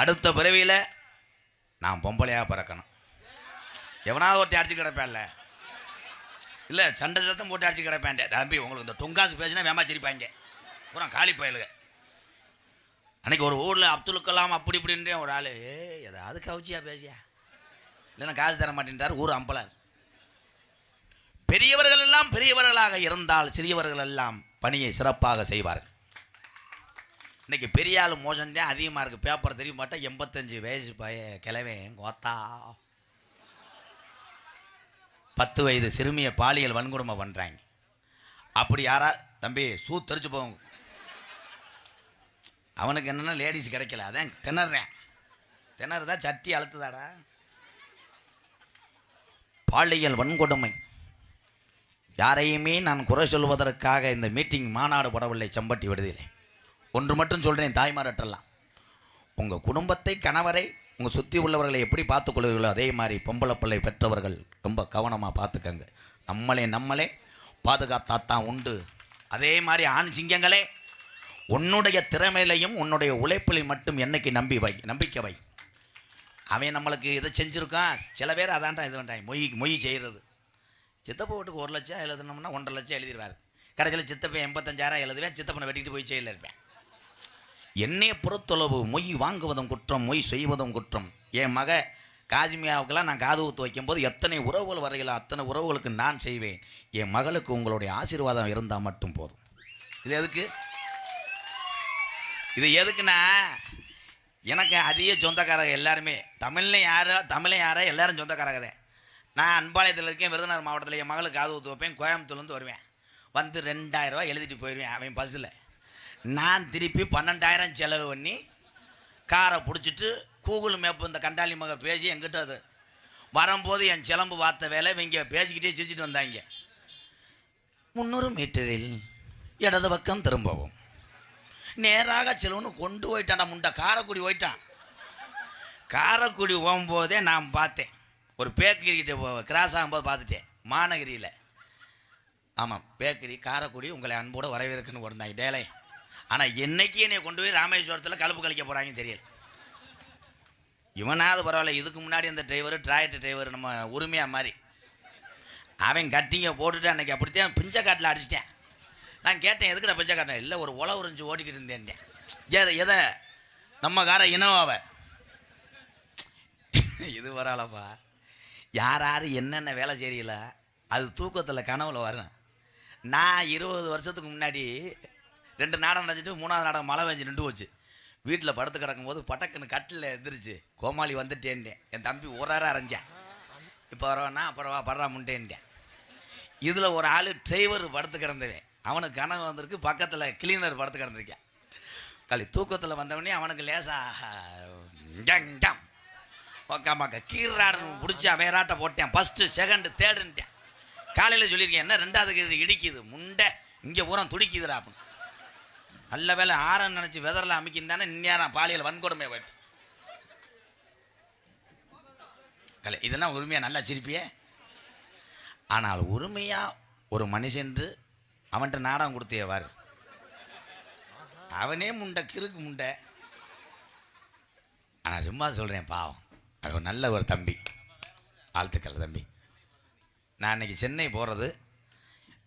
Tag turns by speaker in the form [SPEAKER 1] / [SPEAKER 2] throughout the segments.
[SPEAKER 1] அடுத்த பிறவியில் நான் பொம்பளையாக பிறக்கணும். எவனாவது ஒருத்தி அடிச்சு கிடப்பேன்ல, இல்லை சண்டை சத்தம் போட்டு அடிச்சு கிடப்பேன். தம்பி உங்களுக்கு இந்த தொங்காசு பேசினா வேமா சிரிப்பாங்க பூரா காலி பயலுங்க. அன்றைக்கி ஒரு ஊரில் அப்துல் கலாம் அப்படி இப்படின்றே ஒரு ஆள் ஏதாவது கவுச்சியா பேசியா இல்லைன்னா காசு தர மாட்டேன்றார். ஊர் அம்பலார். பெரியவர்கள் எல்லாம் பெரியவர்களாக இருந்தால் சிறியவர்கள் எல்லாம் பணியை சிறப்பாக செய்வார்கள். இன்றைக்கி பெரிய ஆள் மோசம்தான் அதிகமாக இருக்குது. பேப்பர் தெரிய மாட்டா 85 வயசு கிளவே கோத்தா 10 வயது சிறுமியை பாலியல் வன்கொடுமை பண்ணுறாங்க. அப்படி யாரா தம்பி சூ தெரிச்சு போகும். அவனுக்கு என்னென்னா லேடிஸ் கிடைக்கல, அதான் திணறேன். திணறுதா சட்டி அழுத்துதாடா. பாலியல் வன்கொடுமை யாரையுமே நான் குறை சொல்வதற்காக இந்த மீட்டிங் மாநாடு படவில்லை. செம்பட்டி விடுதலை ஒன்று மட்டும் சொல்கிறேன், தாய்மாரட்டெல்லாம் உங்கள் குடும்பத்தை கணவரை உங்கள் சுற்றி உள்ளவர்களை எப்படி பார்த்துக்கொள்வீர்களோ அதே மாதிரி பொம்பளை பிள்ளை பெற்றவர்கள் ரொம்ப கவனமாக பார்த்துக்கங்க. நம்மளே பாதுகாத்தாத்தான் உண்டு. அதே மாதிரி ஆண் சிங்கங்களே உன்னுடைய திறமையிலையும் உன்னுடைய உழைப்பிலையும் மட்டும் என்னைக்கு நம்பிக்கை வை. அவன் நம்மளுக்கு இதை செஞ்சுருக்கான். சில பேர் அதான்டா இது வேண்டாம் மொய் செய்கிறது. சித்தப்பா வீட்டுக்கு 1 லட்சம் எழுதணும்னா 1.5 லட்சம் எழுதிடுவார். கடைசியில் சித்தப்பன் 85,000 எழுதுவேன். சித்தப்பனை வெட்டிட்டு போய் செயலில் இருப்பேன். என்னைய பொறுத்தளவு மொய் வாங்குவதும் குற்றம், மொய் செய்வதும் குற்றம். என் மக காஜிமியாவுக்கெல்லாம் நான் காது ஊற்று வைக்கும்போது எத்தனை உறவுகள் வரையில அத்தனை உறவுகளுக்கு நான் செய்வேன். என் மகளுக்கு உங்களுடைய ஆசீர்வாதம் இருந்தால் மட்டும் போதும். இது எதுக்குன்னா எனக்கு அதிக சொந்தக்காரங்க எல்லாருமே தமிழை யாரோ எல்லாரும் சொந்தக்காரங்க தான். நான் அன்பாளையத்தில் இருக்கேன், விருதுநகர் மாவட்டத்தில். என் மகளுக்கு காது ஊற்று வைப்பேன். கோயம்புத்தூர்லேருந்து வருவேன். வந்து 2000 ரூபா எழுதிட்டு போயிடுவேன் அவன் பஸ்ஸில். நான் திருப்பி 12,000 செலவு பண்ணி காரை பிடிச்சிட்டு கூகுள் மேப் இந்த கண்டாளி மக பேசி எங்கிட்ட அது வரும்போது என் சிலம்பு பார்த்த வேலை இவங்க பேசிக்கிட்டே சிரிச்சிட்டு வந்தாங்க. 300 மீட்டரில் இடது பக்கம் திரும்பவும் நேராக செலவுன்னு கொண்டு போயிட்டான்டா. முண்டை காரைக்குடி போயிட்டான். காரைக்குடி போகும்போதே நான் பார்த்தேன், ஒரு பேக்கரிக்கிட்ட கிராஸ் ஆகும்போது பார்த்துட்டேன். மாநகரியில் ஆமாம் பேக்கரி காரைக்குடி உங்களை அன்போடு வரவேற்குன்னு கொடுத்தாங்க டேலை. ஆனால் என்னைக்கு என்னை கொண்டு போய் ராமேஸ்வரத்தில் கலப்பு கழிக்க போகிறாங்கன்னு தெரியல. இவனாவது பரவாயில்ல. இதுக்கு முன்னாடி அந்த டிராக்டர் டிரைவர் நம்ம உரிமையாக மாதிரி அவன் கட்டிங்க போட்டுட்டு அன்றைக்கி அப்படித்தான் பிஞ்சை காட்டில் அடிச்சிட்டேன். நான் கேட்டேன் எதுக்குடா பிஞ்சை காட்டினேன். இல்லை ஒரு உழவு உறிஞ்சு ஓட்டிக்கிட்டு இருந்தேன். எதை நம்ம காரை இனோவாவை இது வராலப்பா. யார் என்னென்ன வேலை செய்யல அது தூக்கத்தில் கனவுல வரேன். நான் 20 வருஷத்துக்கு முன்னாடி 2 நாடகம் நடந்துட்டு 3ஆவது நாடகம் மழை பெஞ்சு நின்று போச்சு. வீட்டில் படுத்து கிடக்கும்போது பட்டக்குன்னு கட்டில் எந்திரிச்சு கோமாளி வந்துட்டேன்ட்டேன். என் தம்பி ஒரு அரைஞ்சேன். இப்போ வரவேன்னா அப்புறம் படுறா முண்டேன்ட்டேன். இதில் ஒரு ஆள் டிரைவர் படுத்து கிடந்தவன். அவனுக்கு கனவு வந்திருக்கு. பக்கத்தில் கிளீனர் படுத்து கிடந்திருக்கேன். தூக்கத்தில் வந்தவனே அவனுக்கு லேசாக ஓக்காமாக்க கீராடுன்னு பிடிச்சி அவையராட்டை போட்டேன். ஃபஸ்ட்டு செகண்டு தேர்டுன்ட்டேன். காலையில் சொல்லியிருக்கேன் என்ன 2வது கீரை இடிக்குது முண்டை இங்கே பூரா துடிக்குதுடா அப்படின்னு. நல்ல வேலை ஆரன்னு நினச்சி வெதரில் அமைக்கின்னு தானே இந்நேரம் பாலியல் வன்கொடுமை போயிட்டேன். இதெல்லாம் உரிமையாக நல்லா சிரிப்பியே. ஆனால் உரிமையாக ஒரு மனுஷன்று அவன்கிட்ட நாடகம் கொடுத்தேவார். அவனே முண்டை கிறுக்கு முண்டை. ஆனால் சும்மா சொல்கிறேன் பாவம். அவன் நல்ல ஒரு தம்பி. வாழ்த்துக்கள் தம்பி. நான் இன்றைக்கி சென்னை போகிறது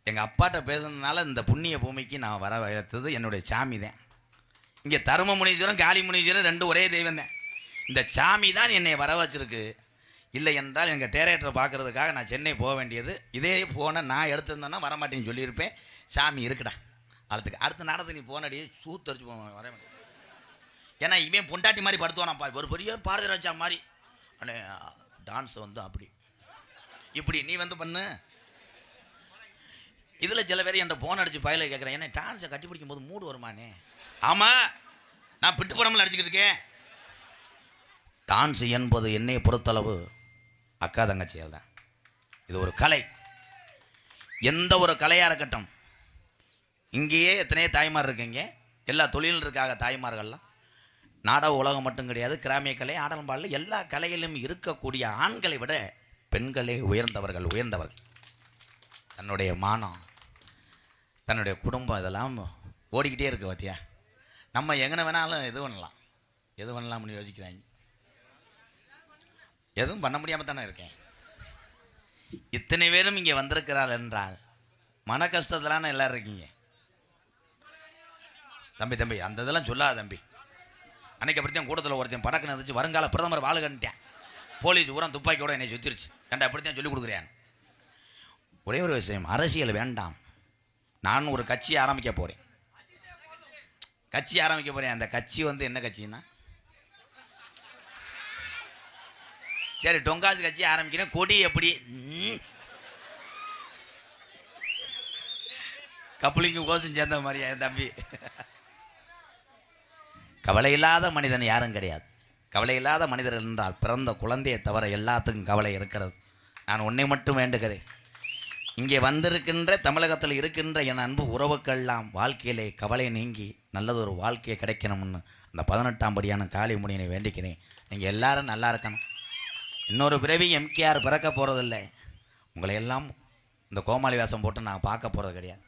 [SPEAKER 1] எங்கள் அப்பாட்ட பேசுனதுனால இந்த புண்ணிய பூமிக்கு நான் வர வைத்தது என்னுடைய சாமி தான். இங்கே தரும முனீஸ்வரன் காளி முனீஸ்வரன் 2 ஒரே தெய்வம் தான். இந்த சாமி தான் என்னை வர வச்சிருக்கு. இல்லை என்றால் எங்கள் டேரக்டரை பார்க்குறதுக்காக நான் சென்னை போக வேண்டியது. இதே ஃபோனை நான் எடுத்திருந்தேன்னா வரமாட்டேன்னு சொல்லியிருப்பேன். சாமி இருக்குடா அதுக்கு அடுத்த நாடகத்துக்கு நீ போனடி சூத்தரிச்சு போவேன் வர வேண்டிய. ஏன்னா இவன் பொண்டாட்டி மாதிரி படுத்துவானாப்பா. ஒரு பெரிய பாரதிராஜா மாதிரி அண்ணே டான்ஸ் அப்படி இப்படி நீ பண்ணு. இதில் சில பேர் என்கிட்ட ஃபோன் அடித்து பயில கேட்குறேன், ஏன்னா டான்ஸை கட்டி பிடிக்கும் போது மூடு வருமானே. ஆமாம் நான் பிட்டு படமில் அடிச்சுக்கிட்டு இருக்கேன். டான்ஸ் என்பது என்னை பொறுத்தளவு அக்கா தங்கச்சியால் தான். இது ஒரு கலை. எந்த ஒரு கலையாக இருக்கட்டும். இங்கேயே எத்தனையோ தாய்மார் இருக்குங்க. எல்லா தொழிலுக்காக தாய்மார்கள்லாம். நாடக உலகம் மட்டும் கிடையாது, கிராமிய கலை ஆடலும் பாடலும் எல்லா கலைகளிலும் இருக்கக்கூடிய ஆண்களை விட பெண்களே உயர்ந்தவர்கள். தன்னுடைய மானம் தன்னுடைய குடும்பம் இதெல்லாம் ஓடிக்கிட்டே இருக்கு பார்த்தியா. நம்ம எங்கே வேணாலும் இது பண்ணலாம். எது பண்ணலாம்னு யோசிக்கிறாங்க. எதுவும் பண்ண முடியாமல் தானே இருக்கேன். இத்தனை பேரும் இங்கே வந்திருக்கிறாள் என்றால் மன கஷ்டத்திலான எல்லாரும் இருக்கீங்க. தம்பி தம்பி அந்த இதெல்லாம் சொல்லாத தம்பி. அன்னைக்கு அப்படித்தான் கூட்டத்தில் ஒருத்தன் படக்குன்னு இருந்துச்சு, வருங்கால பிரதமர் வாழ்கன்ட்டேன். போலீஸ் ஊரம் துப்பாக்கியோட என்னை சுத்திருச்சு. ஏன்டா அப்படித்தான் சொல்லிக் கொடுக்குறேன். ஒரே ஒரு விஷயம், அரசியல் வேண்டாம். நான் ஒரு கட்சி ஆரம்பிக்க போகிறேன். அந்த கட்சி வந்து என்ன கட்சின்னா, சரி டொங்காசு கட்சி ஆரம்பிக்கிறேன். கொடி எப்படி கப்பலிங்கு கோஷம் சேர்ந்த மாதிரியா என் தம்பி? கவலை இல்லாத மனிதன் யாரும் கிடையாது. கவலை இல்லாத மனிதர் என்றால் பிறந்த குழந்தையை தவிர எல்லாத்துக்கும் கவலை இருக்கிறது. நான் உன்னை மட்டும் வேண்டுகிறேன், இங்கே வந்திருக்கின்ற தமிழகத்தில் இருக்கின்ற என் அன்பு உறவுக்கெல்லாம் வாழ்க்கையிலே கவலை நீங்கி நல்லதொரு வாழ்க்கையை கிடைக்கணும்னு அந்த 18ஆம் படியான காளி முனியனை வேண்டிக்கிறேன். நீங்கள் எல்லாரும் நல்லா இருக்கணும். இன்னொரு பிறவி எம்கேஆர் பிறக்க போகிறதில்லை. உங்களை எல்லாம் இந்த கோமாளி வேஷம் போட்டு நான் பார்க்க போகிறது கிடையாது.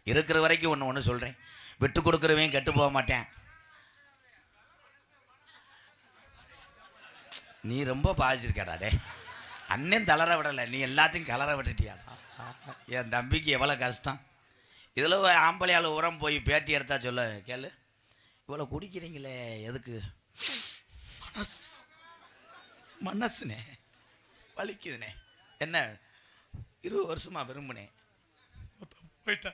[SPEAKER 1] இருக்கிற வரைக்கும் ஒன்று சொல்கிறேன், விட்டு கொடுக்குறவையும் கெட்டு போக மாட்டேன். நீ ரொம்ப பாதிச்சிருக்கடாடே, அண்ணன் தளர விடலை, நீ எல்லாத்தையும் கலர விட்டுட்டியாடா. என் தம்பிக்கு எவ்வளோ கஷ்டம். இதில் ஆம்பளையால் உரம் போய் பேட்டி எடுத்தா சொல்ல கேளு, இவ்வளோ குடிக்கிறீங்களே எதுக்கு? மனசுனே வலிக்குதுனே. என்ன 20 வருஷமாக விரும்பினேன், போயிட்டா.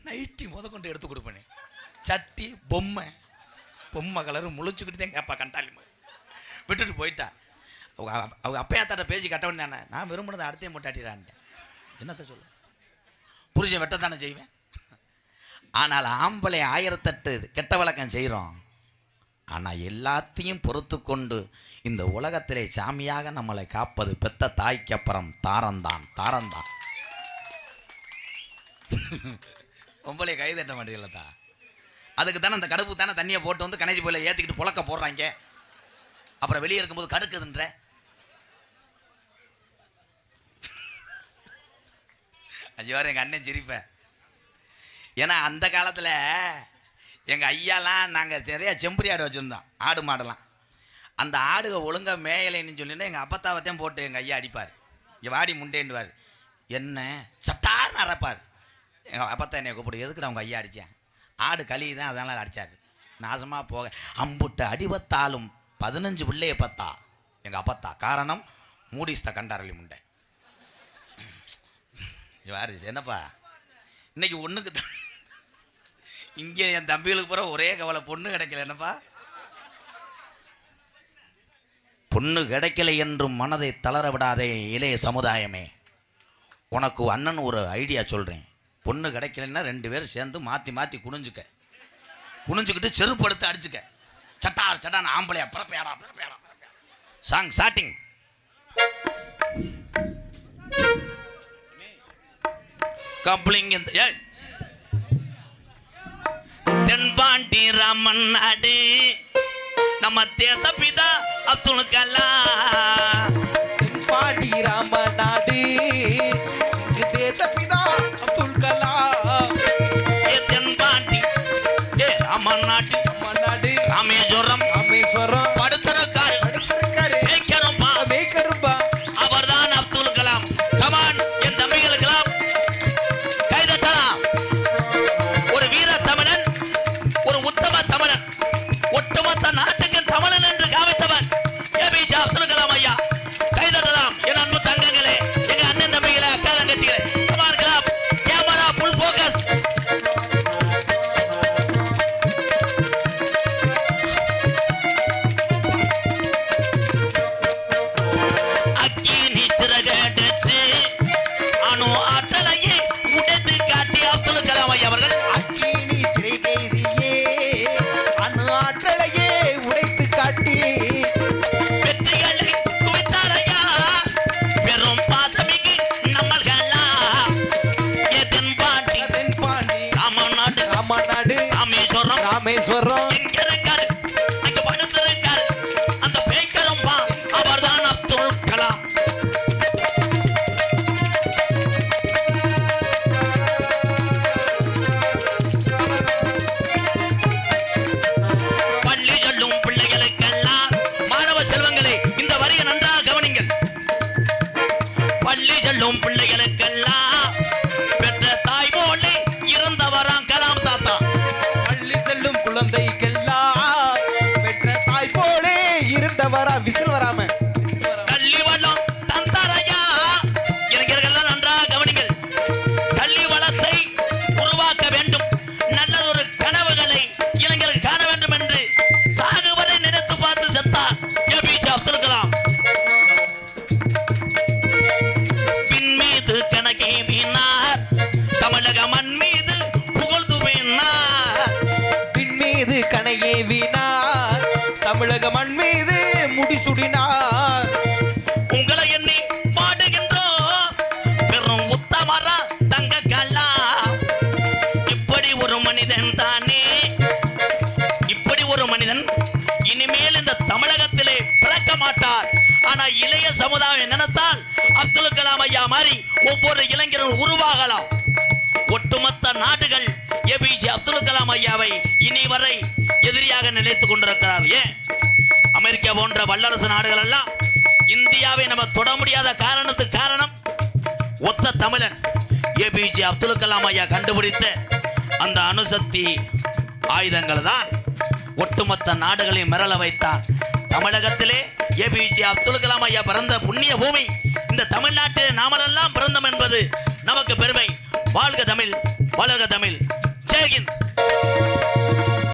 [SPEAKER 1] நைட்டி கொண்டு எடுத்து கொடுப்பேனே, சட்டி பொம்மை கலரு முழிச்சுக்கிட்டு தான் கேட்பா. கண்டாளி விட்டுட்டு போயிட்டா. அவங்க அப்பையாத்தாட்ட பேசி கட்ட வேண்டியதானே. நான் விரும்பினதை அடுத்தையும் முட்டாட்டிடான்ட்டேன். என்னத்த சொல்ல, புருஷன் வெட்டத்தானே செய்வேன். ஆனால் ஆம்பளை 1008 கெட்ட வழக்கம் செய்கிறோம். ஆனால் எல்லாத்தையும் பொறுத்து கொண்டு இந்த உலகத்திலே சாமியாக நம்மளை காப்பது பெத்த தாய்க்கு அப்புறம் தாரந்தான். பொம்பளை கை தட்ட மாட்டேங்கலதா. அதுக்கு தானே அந்த கடுப்பு தானே தண்ணியை போட்டு வந்து கணேசி போயில ஏற்றிக்கிட்டு புழக்க போடுறாங்க. அப்புறம் வெளியே இருக்கும்போது கடுக்குதுன்ற. அஞ்சு வாரம் எங்கள் அண்ணன் சிரிப்பேன். ஏன்னா அந்த காலத்தில் எங்கள் ஐயாலாம் நாங்கள் சரியாக செம்பரி ஆடு வச்சுருந்தோம், ஆடு மாடெல்லாம். அந்த ஆடுக ஒழுங்காக மேயலைன்னு சொல்லிட்டு எங்கள் அப்பத்தாவத்தையும் போட்டு எங்கள் ஐயா அடிப்பார். இங்கே வாடி முண்டேன்டுவார், என்ன சட்டார்னு அரைப்பார். எங்கள் அப்பத்தா என்னை கூப்பிடு, எதுக்குடா அவங்க ஐயா அடித்தேன்? ஆடு களி தான், அதனால் அடித்தார். நாசமாக போக அம்புட்டு அடிபத்தாலும் 15 பிள்ளையை பத்தா எங்கள் அப்பத்தா. காரணம் மூடிஸ்த கண்டாரளி முண்டை. யாரு என்னப்பா இன்னைக்கு ஒன்றுக்கு தான் இங்கே என் தம்பிகளுக்கு பூரா ஒரே கவலை, பொண்ணு கிடைக்கல. என்னப்பா பொண்ணு கிடைக்கல என்றும் மனதை தளர விடாதே இளைய சமுதாயமே. உனக்கு அண்ணன் ஒரு ஐடியா சொல்கிறேன். பொண்ணு கிடைக்கலன்னா 2 பேரும் சேர்ந்து மாற்றி குனிஞ்சுக்கிட்டு செருப்பு எடுத்து அடிச்சுக்க. சட்டான் ஆம்பளையா பிறப்பையாடா சாங் ஸ்டார்டிங். கப்ளிங் தென்பாண்டி ராமன் நாடு நம்ம தேசப்பிதா அப்துல் கலாம்.
[SPEAKER 2] தென்பாண்டி ராமன் நாடு தேசப்பிதா அப்துல் கலாம்.
[SPEAKER 1] தென்பாண்டி ராமன் நாடு ராமேஸ்வரம் படுத்திருக்காரு அவர்தான் அப்துல் கலாம். கமான் என் தம்பிகளுக்கெல்லாம் கைதட்டலாம். ஒரு வீர தமிழன், ஒரு உத்தம தமிழன், ஒட்டுமொத்த நாட்டுக்கு தமிழன் என்று காமித்தவன் ஏபிஜே அப்துல் கலாம் ஐயா. கைதட்டலாம் என் அன்பு தங்கங்களே, எங்க அண்ணன் தம்பிகளே, அக்கா தங்கச்சிகளே. Come on Kalam, camera full focus.
[SPEAKER 2] Rameswaram
[SPEAKER 1] எங்க இருக்காரு? அங்க படுத்திருக்காரு அந்த பேய்க்கரம்பா, அவர்தான் அப்துல் கலாம்.
[SPEAKER 2] தாய் போலே இருந்தவரா விசில் வராம
[SPEAKER 1] கள்ளிவளம் தந்தாரையா இளைஞர்கள் நன்றாக கவனிங்கள். கல்வி வளத்தை உருவாக்க வேண்டும், நல்லதொரு கனவுகளை இளைஞர்கள் காண வேண்டும் என்று சாகுவரை நினைத்து பார்த்து செத்தார் ஏபிஜே அப்துல் கலாம். பின் மீது கணக்கே வீணார், தமிழக மண் மீது புகழ்ந்து வீணார்.
[SPEAKER 2] பின் மீது கணையே வீணார், தமிழக மண் மீது முடிசுடினார்.
[SPEAKER 1] உங்களை எண்ணி பாடுகின்றோம் பெரும் உத்தமரா தங்க கல்லா. இப்படி ஒரு மனிதன் தானே, இப்படி ஒரு மனிதன் இனிமேல் இந்த தமிழகத்திலே பிறக்க மாட்டார். ஆனா இளைய சமுதாயம் நினைத்தால் அப்துல் கலாம் ஐயா மாதிரி ஒவ்வொரு இளைஞரும் உருவாகலாம். ஒட்டுமொத்த நாடுகள் ஏபிஜே அப்துல் கலாம் ஐயாவை இனி வரை எதிரியாக நினைத்துக் கொண்டிருக்கிறார். ஏன் அமெரிக்கா போன்ற வல்லரசு நாடுகள் எல்லாம் இந்தியாவை நம்ம தொட முடியாத காரணத்துக்கு காரணம் ஒத்த தமிழன் ஏபிஜே அப்துல் கலாம் ஐயா கண்டுபிடித்த அந்த அணுசக்தி ஆயுதங்கள் தான் ஒட்டுமொத்த நாடுகளையும் மிரள வைத்தான். தமிழகத்திலே ஏபிஜே அப்துல் கலாம் ஐயா பிறந்த புண்ணிய பூமி இந்த தமிழ்நாட்டிலே நாமெல்லாம் பிறந்தோம் என்பது நமக்கு பெருமை. வாழ்க தமிழ், வளர்க தமிழ். ஜெய் ஹிந்த்.